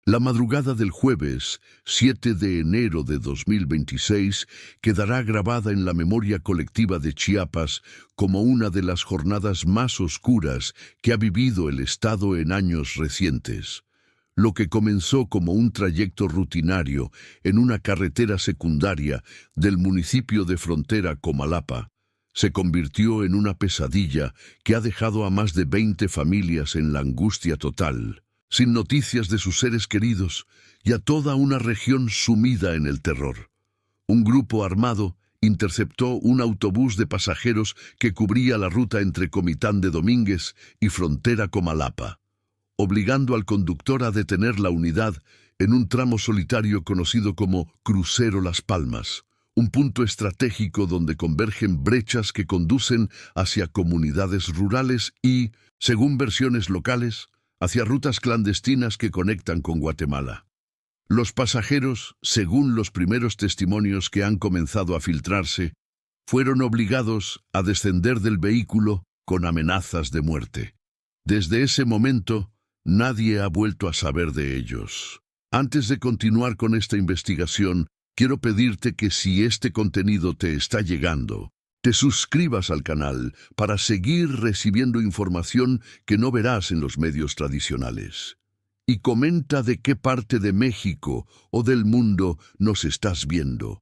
La madrugada del jueves, 7 de enero de 2026, quedará grabada en la memoria colectiva de Chiapas como una de las jornadas más oscuras que ha vivido el Estado en años recientes. Lo que comenzó como un trayecto rutinario en una carretera secundaria del municipio de frontera Comalapa, se convirtió en una pesadilla que ha dejado a más de 20 familias en la angustia total, sin noticias de sus seres queridos y a toda una región sumida en el terror. Un grupo armado interceptó un autobús de pasajeros que cubría la ruta entre Comitán de Domínguez y frontera Comalapa, obligando al conductor a detener la unidad en un tramo solitario conocido como Crucero Las Palmas, un punto estratégico donde convergen brechas que conducen hacia comunidades rurales y, según versiones locales, hacia rutas clandestinas que conectan con Guatemala. Los pasajeros, según los primeros testimonios que han comenzado a filtrarse, fueron obligados a descender del vehículo con amenazas de muerte. Desde ese momento, nadie ha vuelto a saber de ellos. Antes de continuar con esta investigación, quiero pedirte que si este contenido te está llegando, te suscribas al canal para seguir recibiendo información que no verás en los medios tradicionales. Y comenta de qué parte de México o del mundo nos estás viendo.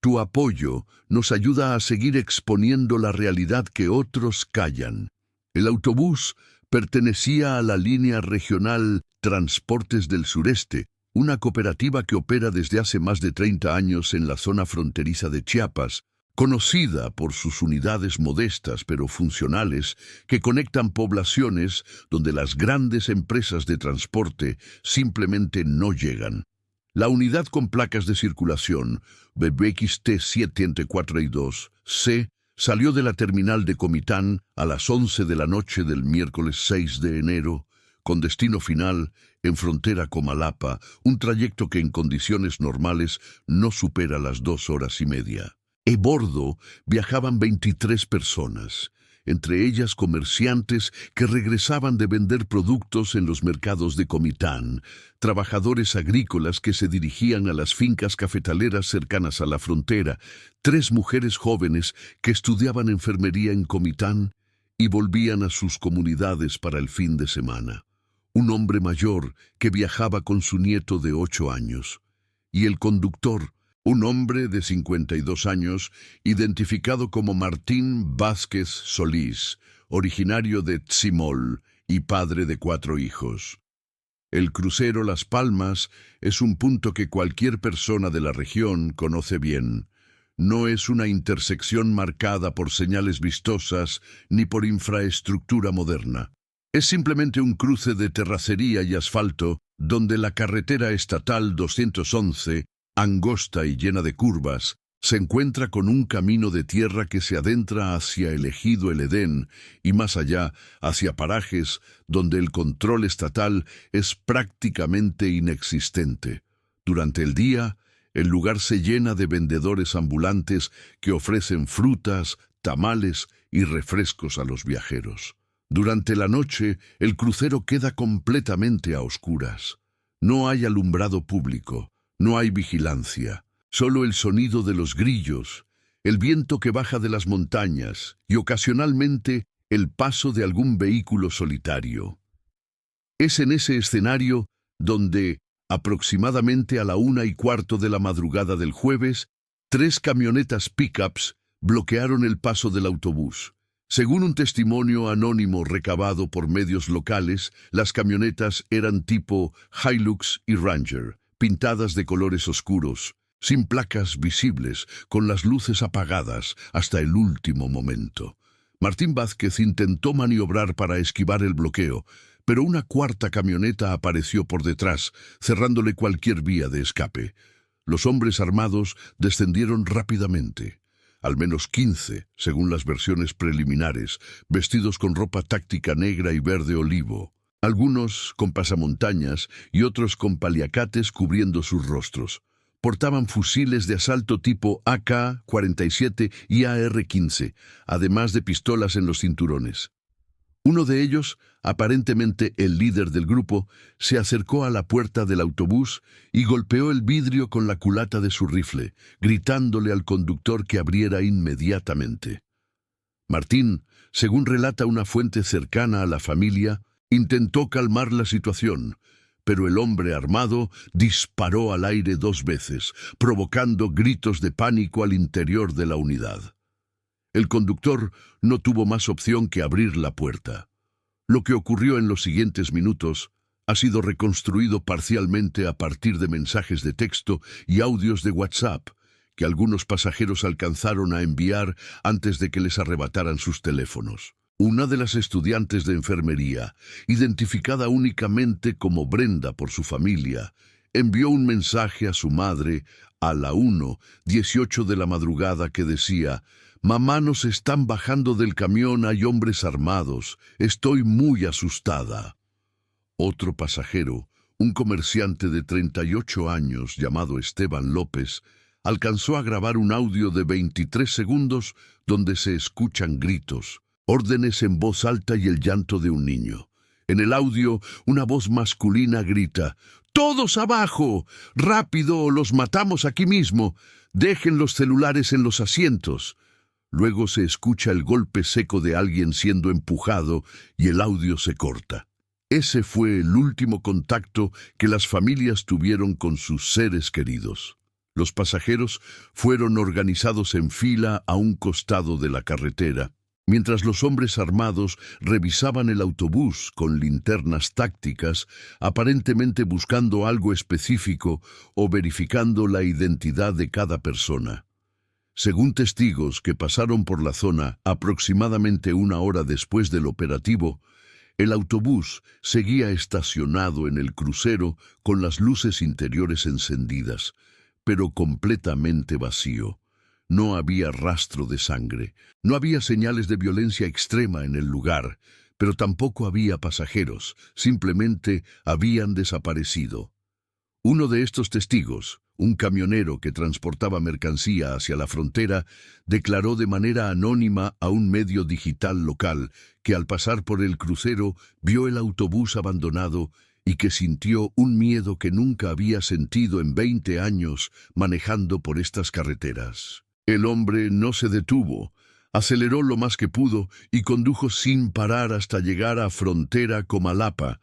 Tu apoyo nos ayuda a seguir exponiendo la realidad que otros callan. El autobús pertenecía a la línea regional Transportes del Sureste, una cooperativa que opera desde hace más de 30 años en la zona fronteriza de Chiapas, conocida por sus unidades modestas pero funcionales que conectan poblaciones donde las grandes empresas de transporte simplemente no llegan. La unidad con placas de circulación BBXT 742C salió de la terminal de Comitán a las 11 de la noche del miércoles 6 de enero, con destino final en frontera Comalapa, un trayecto que en condiciones normales no supera las 2 horas y media. A bordo viajaban 23 personas, entre ellas comerciantes que regresaban de vender productos en los mercados de Comitán, trabajadores agrícolas que se dirigían a las fincas cafetaleras cercanas a la frontera, 3 mujeres jóvenes que estudiaban enfermería en Comitán y volvían a sus comunidades para el fin de semana, un hombre mayor que viajaba con su nieto de 8 años, y el conductor, un hombre de 52 años, identificado como Martín Vázquez Solís, originario de Tzimol y padre de 4 hijos. El crucero Las Palmas es un punto que cualquier persona de la región conoce bien. No es una intersección marcada por señales vistosas ni por infraestructura moderna. Es simplemente un cruce de terracería y asfalto donde la carretera estatal 211, angosta y llena de curvas, se encuentra con un camino de tierra que se adentra hacia el ejido El Edén y más allá, hacia parajes donde el control estatal es prácticamente inexistente. Durante el día, el lugar se llena de vendedores ambulantes que ofrecen frutas, tamales y refrescos a los viajeros. Durante la noche, el crucero queda completamente a oscuras. No hay alumbrado público. No hay vigilancia, solo el sonido de los grillos, el viento que baja de las montañas y ocasionalmente el paso de algún vehículo solitario. Es en ese escenario donde, aproximadamente a la 1:15 de la madrugada del jueves, 3 camionetas pickups bloquearon el paso del autobús. Según un testimonio anónimo recabado por medios locales, las camionetas eran tipo Hilux y Ranger, pintadas de colores oscuros, sin placas visibles, con las luces apagadas hasta el último momento. Martín Vázquez intentó maniobrar para esquivar el bloqueo, pero una 4ª camioneta apareció por detrás, cerrándole cualquier vía de escape. Los hombres armados descendieron rápidamente. Al menos 15, según las versiones preliminares, vestidos con ropa táctica negra y verde olivo. Algunos con pasamontañas y otros con paliacates cubriendo sus rostros. Portaban fusiles de asalto tipo AK-47 y AR-15, además de pistolas en los cinturones. Uno de ellos, aparentemente el líder del grupo, se acercó a la puerta del autobús y golpeó el vidrio con la culata de su rifle, gritándole al conductor que abriera inmediatamente. Martín, según relata una fuente cercana a la familia, intentó calmar la situación, pero el hombre armado disparó al aire 2 veces, provocando gritos de pánico al interior de la unidad. El conductor no tuvo más opción que abrir la puerta. Lo que ocurrió en los siguientes minutos ha sido reconstruido parcialmente a partir de mensajes de texto y audios de WhatsApp que algunos pasajeros alcanzaron a enviar antes de que les arrebataran sus teléfonos. Una de las estudiantes de enfermería, identificada únicamente como Brenda por su familia, envió un mensaje a su madre a la 1:18 de la madrugada que decía: «Mamá, nos están bajando del camión, hay hombres armados, estoy muy asustada». Otro pasajero, un comerciante de 38 años llamado Esteban López, alcanzó a grabar un audio de 23 segundos donde se escuchan gritos, órdenes en voz alta y el llanto de un niño. En el audio, una voz masculina grita: «¡Todos abajo! ¡Rápido, o los matamos aquí mismo! ¡Dejen los celulares en los asientos!». Luego se escucha el golpe seco de alguien siendo empujado y el audio se corta. Ese fue el último contacto que las familias tuvieron con sus seres queridos. Los pasajeros fueron organizados en fila a un costado de la carretera, mientras los hombres armados revisaban el autobús con linternas tácticas, aparentemente buscando algo específico o verificando la identidad de cada persona. Según testigos que pasaron por la zona aproximadamente 1 hora después del operativo, el autobús seguía estacionado en el crucero con las luces interiores encendidas, pero completamente vacío. No había rastro de sangre, no había señales de violencia extrema en el lugar, pero tampoco había pasajeros, simplemente habían desaparecido. Uno de estos testigos, un camionero que transportaba mercancía hacia la frontera, declaró de manera anónima a un medio digital local que al pasar por el crucero vio el autobús abandonado y que sintió un miedo que nunca había sentido en 20 años manejando por estas carreteras. El hombre no se detuvo, aceleró lo más que pudo y condujo sin parar hasta llegar a frontera Comalapa,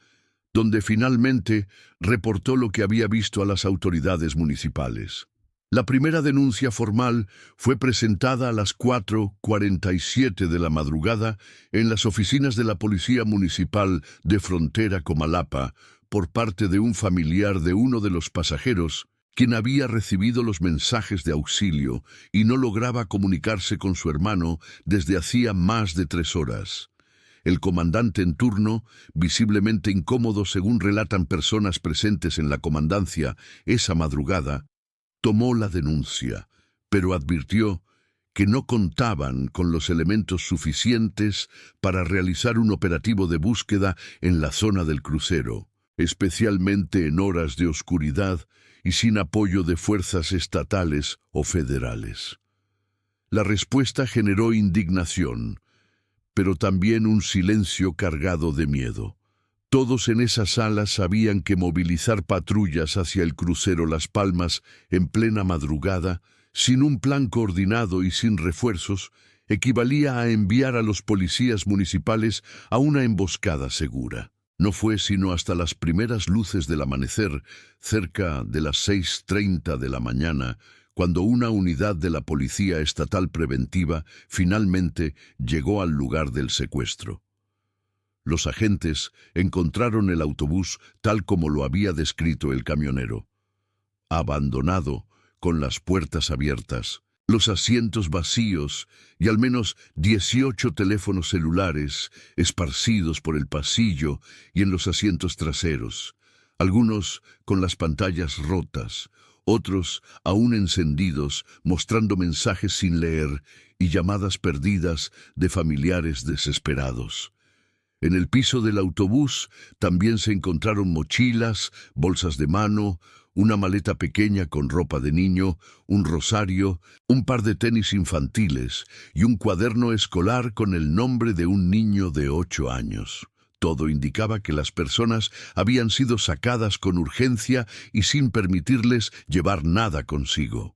donde finalmente reportó lo que había visto a las autoridades municipales. La primera denuncia formal fue presentada a las 4:47 de la madrugada en las oficinas de la Policía Municipal de Frontera Comalapa por parte de un familiar de uno de los pasajeros, quien había recibido los mensajes de auxilio y no lograba comunicarse con su hermano desde hacía más de 3 horas. El comandante en turno, visiblemente incómodo según relatan personas presentes en la comandancia esa madrugada, tomó la denuncia, pero advirtió que no contaban con los elementos suficientes para realizar un operativo de búsqueda en la zona del crucero, especialmente en horas de oscuridad y sin apoyo de fuerzas estatales o federales. La respuesta generó indignación, pero también un silencio cargado de miedo. Todos en esa sala sabían que movilizar patrullas hacia el crucero Las Palmas en plena madrugada, sin un plan coordinado y sin refuerzos, equivalía a enviar a los policías municipales a una emboscada segura. No fue sino hasta las primeras luces del amanecer, cerca de las 6:30 de la mañana, cuando una unidad de la Policía Estatal Preventiva finalmente llegó al lugar del secuestro. Los agentes encontraron el autobús tal como lo había descrito el camionero: abandonado, con las puertas abiertas, los asientos vacíos y al menos 18 teléfonos celulares esparcidos por el pasillo y en los asientos traseros, algunos con las pantallas rotas, otros aún encendidos, mostrando mensajes sin leer y llamadas perdidas de familiares desesperados. En el piso del autobús también se encontraron mochilas, bolsas de mano, una maleta pequeña con ropa de niño, un rosario, un par de tenis infantiles y un cuaderno escolar con el nombre de un niño de 8 años. Todo indicaba que las personas habían sido sacadas con urgencia y sin permitirles llevar nada consigo.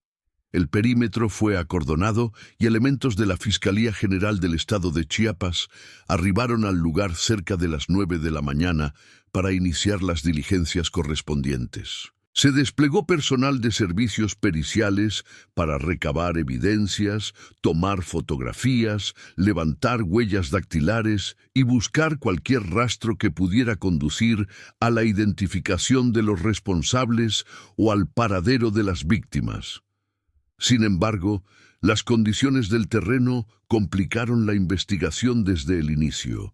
El perímetro fue acordonado y elementos de la Fiscalía General del Estado de Chiapas arribaron al lugar cerca de las 9 de la mañana para iniciar las diligencias correspondientes. Se desplegó personal de servicios periciales para recabar evidencias, tomar fotografías, levantar huellas dactilares y buscar cualquier rastro que pudiera conducir a la identificación de los responsables o al paradero de las víctimas. Sin embargo, las condiciones del terreno complicaron la investigación desde el inicio.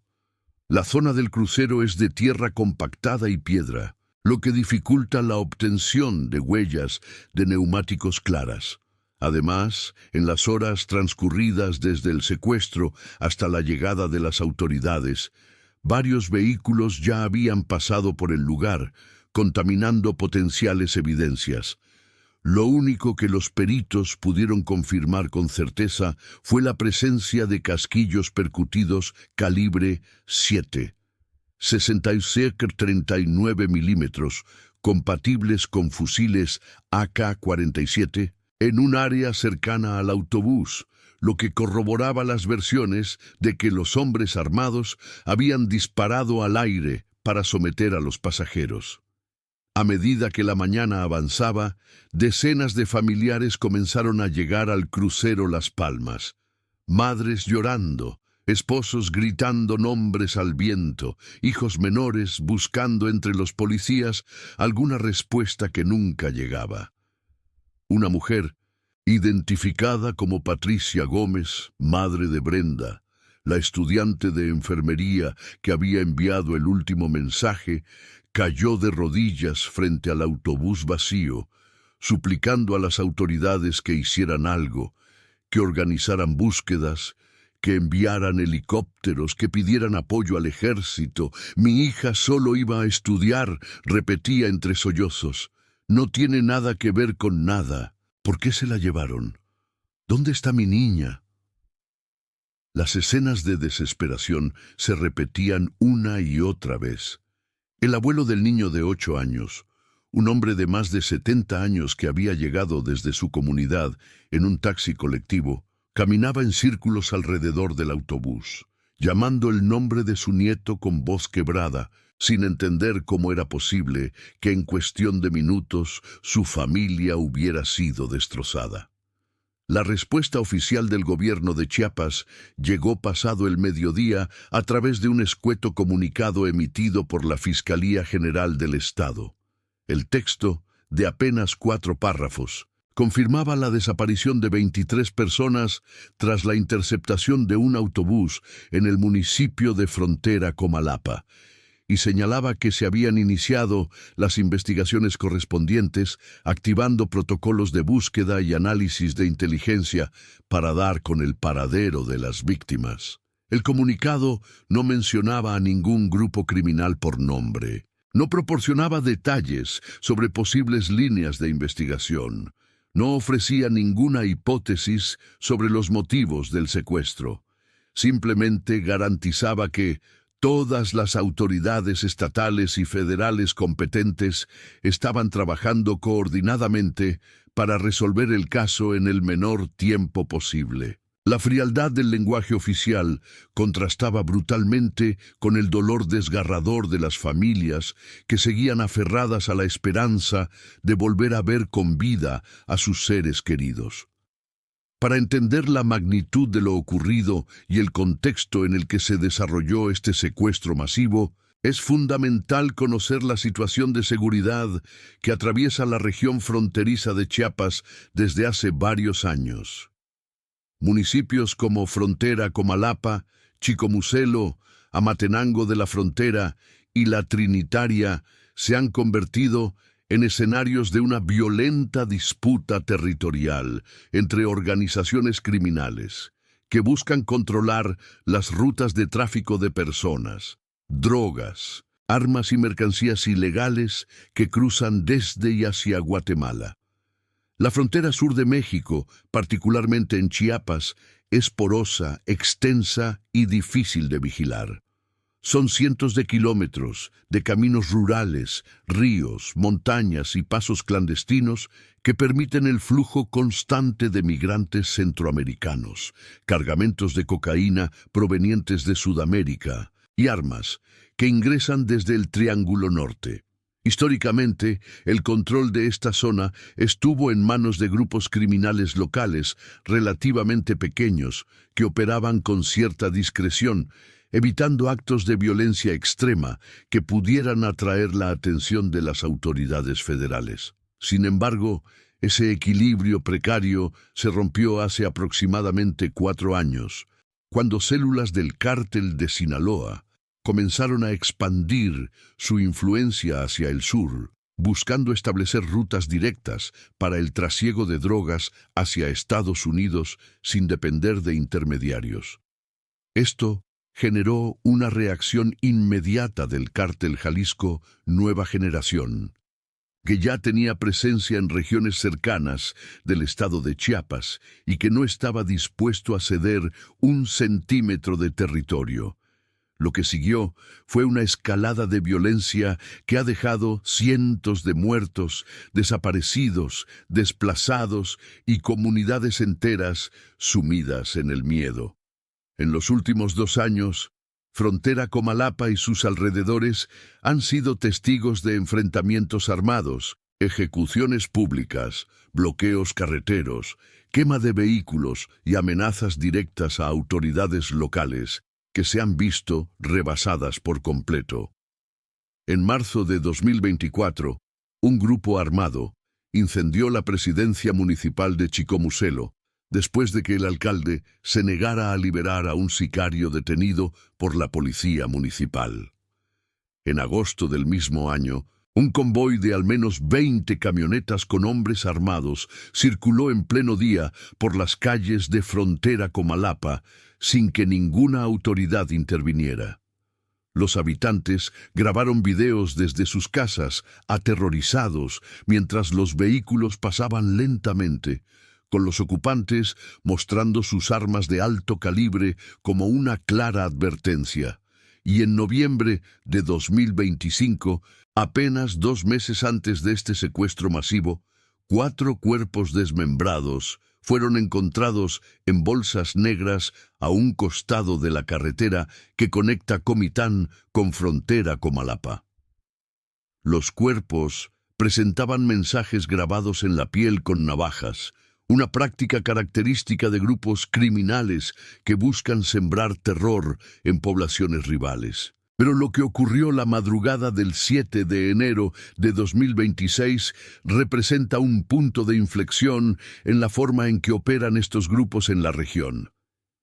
La zona del crucero es de tierra compactada y piedra, lo que dificulta la obtención de huellas de neumáticos claras. Además, en las horas transcurridas desde el secuestro hasta la llegada de las autoridades, varios vehículos ya habían pasado por el lugar, contaminando potenciales evidencias. Lo único que los peritos pudieron confirmar con certeza fue la presencia de casquillos percutidos calibre 7, 66-39 milímetros, compatibles con fusiles AK-47, en un área cercana al autobús, lo que corroboraba las versiones de que los hombres armados habían disparado al aire para someter a los pasajeros. A medida que la mañana avanzaba, decenas de familiares comenzaron a llegar al crucero Las Palmas. Madres llorando, esposos gritando nombres al viento, hijos menores buscando entre los policías alguna respuesta que nunca llegaba. Una mujer, identificada como Patricia Gómez, madre de Brenda, la estudiante de enfermería que había enviado el último mensaje, cayó de rodillas frente al autobús vacío, suplicando a las autoridades que hicieran algo, que organizaran búsquedas, que enviaran helicópteros, que pidieran apoyo al ejército. Mi hija solo iba a estudiar, repetía entre sollozos. No tiene nada que ver con nada. ¿Por qué se la llevaron? ¿Dónde está mi niña? Las escenas de desesperación se repetían una y otra vez. El abuelo del niño de 8 años, un hombre de más de 70 años que había llegado desde su comunidad en un taxi colectivo, caminaba en círculos alrededor del autobús, llamando el nombre de su nieto con voz quebrada, sin entender cómo era posible que en cuestión de minutos su familia hubiera sido destrozada. La respuesta oficial del gobierno de Chiapas llegó pasado el mediodía a través de un escueto comunicado emitido por la Fiscalía General del Estado. El texto, de apenas 4 párrafos, confirmaba la desaparición de 23 personas tras la interceptación de un autobús en el municipio de Frontera, Comalapa, y señalaba que se habían iniciado las investigaciones correspondientes, activando protocolos de búsqueda y análisis de inteligencia para dar con el paradero de las víctimas. El comunicado no mencionaba a ningún grupo criminal por nombre, no proporcionaba detalles sobre posibles líneas de investigación, no ofrecía ninguna hipótesis sobre los motivos del secuestro. Simplemente garantizaba que todas las autoridades estatales y federales competentes estaban trabajando coordinadamente para resolver el caso en el menor tiempo posible. La frialdad del lenguaje oficial contrastaba brutalmente con el dolor desgarrador de las familias que seguían aferradas a la esperanza de volver a ver con vida a sus seres queridos. Para entender la magnitud de lo ocurrido y el contexto en el que se desarrolló este secuestro masivo, es fundamental conocer la situación de seguridad que atraviesa la región fronteriza de Chiapas desde hace varios años. Municipios como Frontera, Comalapa, Chicomucelo, Amatenango de la Frontera y La Trinitaria se han convertido en escenarios de una violenta disputa territorial entre organizaciones criminales, que buscan controlar las rutas de tráfico de personas, drogas, armas y mercancías ilegales que cruzan desde y hacia Guatemala. La frontera sur de México, particularmente en Chiapas, es porosa, extensa y difícil de vigilar. Son cientos de kilómetros de caminos rurales, ríos, montañas y pasos clandestinos que permiten el flujo constante de migrantes centroamericanos, cargamentos de cocaína provenientes de Sudamérica y armas que ingresan desde el Triángulo Norte. Históricamente, el control de esta zona estuvo en manos de grupos criminales locales relativamente pequeños que operaban con cierta discreción, evitando actos de violencia extrema que pudieran atraer la atención de las autoridades federales. Sin embargo, ese equilibrio precario se rompió hace aproximadamente 4 años, cuando células del Cártel de Sinaloa comenzaron a expandir su influencia hacia el sur, buscando establecer rutas directas para el trasiego de drogas hacia Estados Unidos sin depender de intermediarios. Esto generó una reacción inmediata del Cártel Jalisco Nueva Generación, que ya tenía presencia en regiones cercanas del estado de Chiapas y que no estaba dispuesto a ceder un centímetro de territorio. Lo que siguió fue una escalada de violencia que ha dejado cientos de muertos, desaparecidos, desplazados y comunidades enteras sumidas en el miedo. En los últimos 2 años, Frontera Comalapa y sus alrededores han sido testigos de enfrentamientos armados, ejecuciones públicas, bloqueos carreteros, quema de vehículos y amenazas directas a autoridades locales que se han visto rebasadas por completo. En marzo de 2024, un grupo armado incendió la presidencia municipal de Chicomucelo, después de que el alcalde se negara a liberar a un sicario detenido por la policía municipal. En agosto del mismo año, un convoy de al menos 20 camionetas con hombres armados circuló en pleno día por las calles de Frontera Comalapa sin que ninguna autoridad interviniera. Los habitantes grabaron videos desde sus casas, aterrorizados, mientras los vehículos pasaban lentamente, con los ocupantes mostrando sus armas de alto calibre como una clara advertencia. Y en noviembre de 2025, apenas 2 meses antes de este secuestro masivo, 4 cuerpos desmembrados fueron encontrados en bolsas negras a un costado de la carretera que conecta Comitán con Frontera Comalapa. Los cuerpos presentaban mensajes grabados en la piel con navajas, una práctica característica de grupos criminales que buscan sembrar terror en poblaciones rivales. Pero lo que ocurrió la madrugada del 7 de enero de 2026 representa un punto de inflexión en la forma en que operan estos grupos en la región.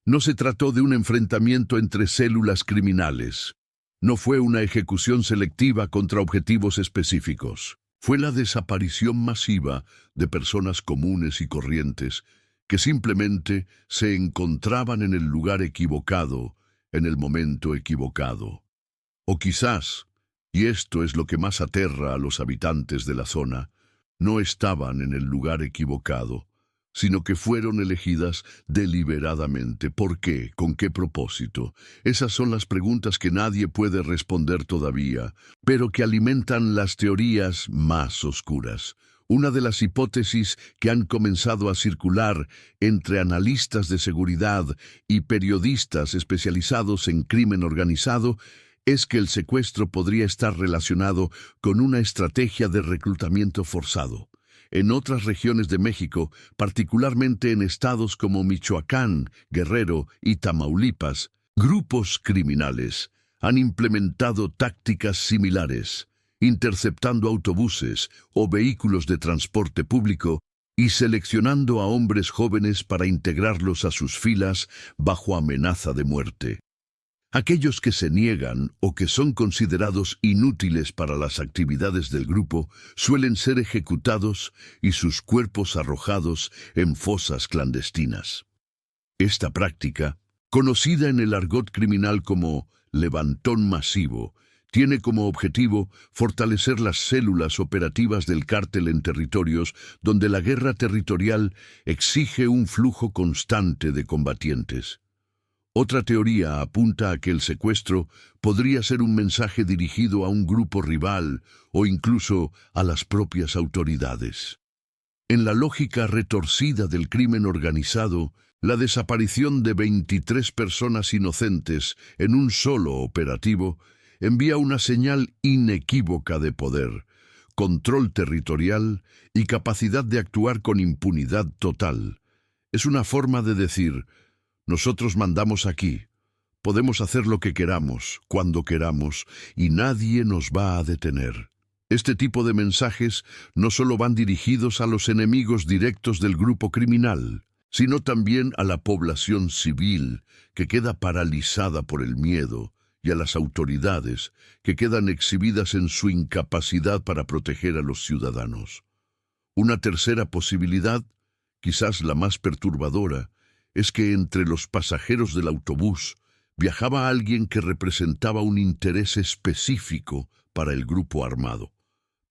No se trató de un enfrentamiento entre células criminales. No fue una ejecución selectiva contra objetivos específicos. Fue la desaparición masiva de personas comunes y corrientes que simplemente se encontraban en el lugar equivocado, en el momento equivocado. O quizás, y esto es lo que más aterra a los habitantes de la zona, no estaban en el lugar equivocado, sino que fueron elegidas deliberadamente. ¿Por qué? ¿Con qué propósito? Esas son las preguntas que nadie puede responder todavía, pero que alimentan las teorías más oscuras. Una de las hipótesis que han comenzado a circular entre analistas de seguridad y periodistas especializados en crimen organizado es que el secuestro podría estar relacionado con una estrategia de reclutamiento forzado. En otras regiones de México, particularmente en estados como Michoacán, Guerrero y Tamaulipas, grupos criminales han implementado tácticas similares, interceptando autobuses o vehículos de transporte público y seleccionando a hombres jóvenes para integrarlos a sus filas bajo amenaza de muerte. Aquellos que se niegan o que son considerados inútiles para las actividades del grupo suelen ser ejecutados y sus cuerpos arrojados en fosas clandestinas. Esta práctica, conocida en el argot criminal como levantón masivo, tiene como objetivo fortalecer las células operativas del cártel en territorios donde la guerra territorial exige un flujo constante de combatientes. Otra teoría apunta a que el secuestro podría ser un mensaje dirigido a un grupo rival o incluso a las propias autoridades. En la lógica retorcida del crimen organizado, la desaparición de 23 personas inocentes en un solo operativo envía una señal inequívoca de poder, control territorial y capacidad de actuar con impunidad total. Es una forma de decir: nosotros mandamos aquí, podemos hacer lo que queramos, cuando queramos, y nadie nos va a detener. Este tipo de mensajes no solo van dirigidos a los enemigos directos del grupo criminal, sino también a la población civil, que queda paralizada por el miedo, y a las autoridades, que quedan exhibidas en su incapacidad para proteger a los ciudadanos. Una tercera posibilidad, quizás la más perturbadora, es que entre los pasajeros del autobús viajaba alguien que representaba un interés específico para el grupo armado.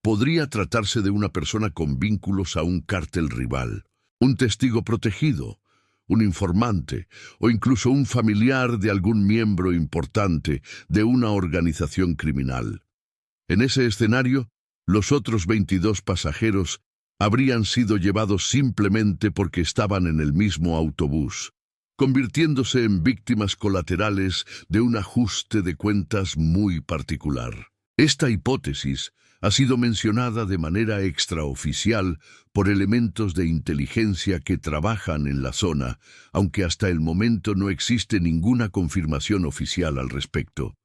Podría tratarse de una persona con vínculos a un cártel rival, un testigo protegido, un informante o incluso un familiar de algún miembro importante de una organización criminal. En ese escenario, los otros 22 pasajeros habrían sido llevados simplemente porque estaban en el mismo autobús, convirtiéndose en víctimas colaterales de un ajuste de cuentas muy particular. Esta hipótesis ha sido mencionada de manera extraoficial por elementos de inteligencia que trabajan en la zona, aunque hasta el momento no existe ninguna confirmación oficial al respecto.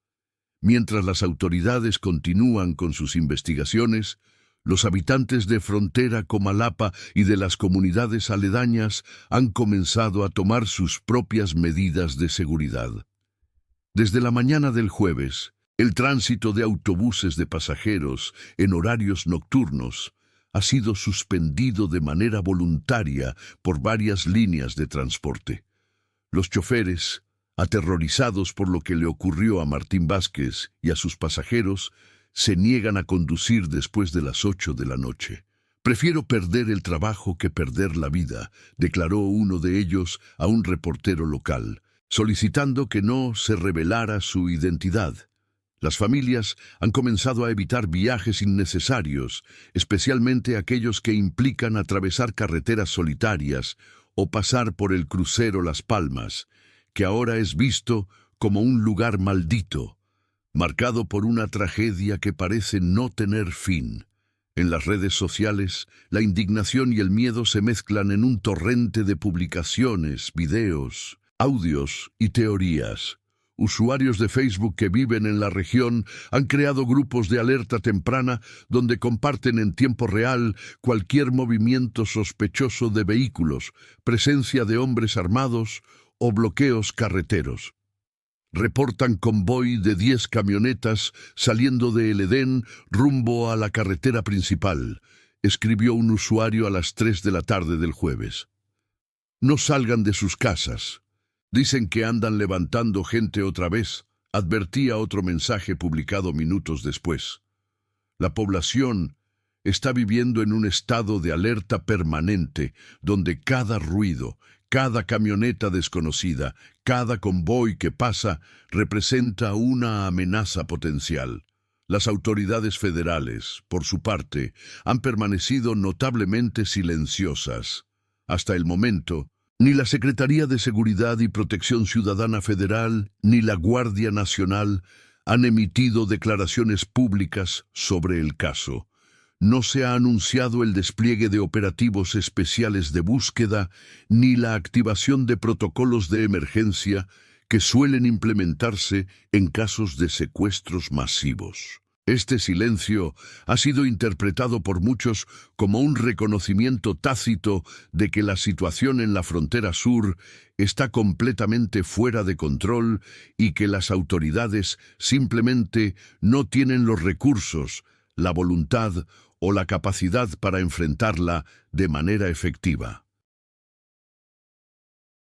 Mientras las autoridades continúan con sus investigaciones, los habitantes de frontera Comalapa y de las comunidades aledañas han comenzado a tomar sus propias medidas de seguridad. Desde la mañana del jueves, el tránsito de autobuses de pasajeros en horarios nocturnos ha sido suspendido de manera voluntaria por varias líneas de transporte. Los choferes, aterrorizados por lo que le ocurrió a Martín Vázquez y a sus pasajeros, se niegan a conducir después de las 8 de la noche. «Prefiero perder el trabajo que perder la vida», declaró uno de ellos a un reportero local, solicitando que no se revelara su identidad. Las familias han comenzado a evitar viajes innecesarios, especialmente aquellos que implican atravesar carreteras solitarias o pasar por el crucero Las Palmas, que ahora es visto como un lugar maldito, marcado por una tragedia que parece no tener fin. En las redes sociales, la indignación y el miedo se mezclan en un torrente de publicaciones, videos, audios y teorías. Usuarios de Facebook que viven en la región han creado grupos de alerta temprana donde comparten en tiempo real cualquier movimiento sospechoso de vehículos, presencia de hombres armados o bloqueos carreteros. Reportan convoy de 10 camionetas saliendo de El Edén rumbo a la carretera principal, escribió un usuario a las 3 de la tarde del jueves. No salgan de sus casas. Dicen que andan levantando gente otra vez, advertía otro mensaje publicado minutos después. La población está viviendo en un estado de alerta permanente, donde cada ruido, cada camioneta desconocida, cada convoy que pasa representa una amenaza potencial. Las autoridades federales, por su parte, han permanecido notablemente silenciosas. Hasta el momento, ni la Secretaría de Seguridad y Protección Ciudadana Federal ni la Guardia Nacional han emitido declaraciones públicas sobre el caso. No se ha anunciado el despliegue de operativos especiales de búsqueda ni la activación de protocolos de emergencia que suelen implementarse en casos de secuestros masivos. Este silencio ha sido interpretado por muchos como un reconocimiento tácito de que la situación en la frontera sur está completamente fuera de control y que las autoridades simplemente no tienen los recursos, la voluntad o la capacidad para enfrentarla de manera efectiva.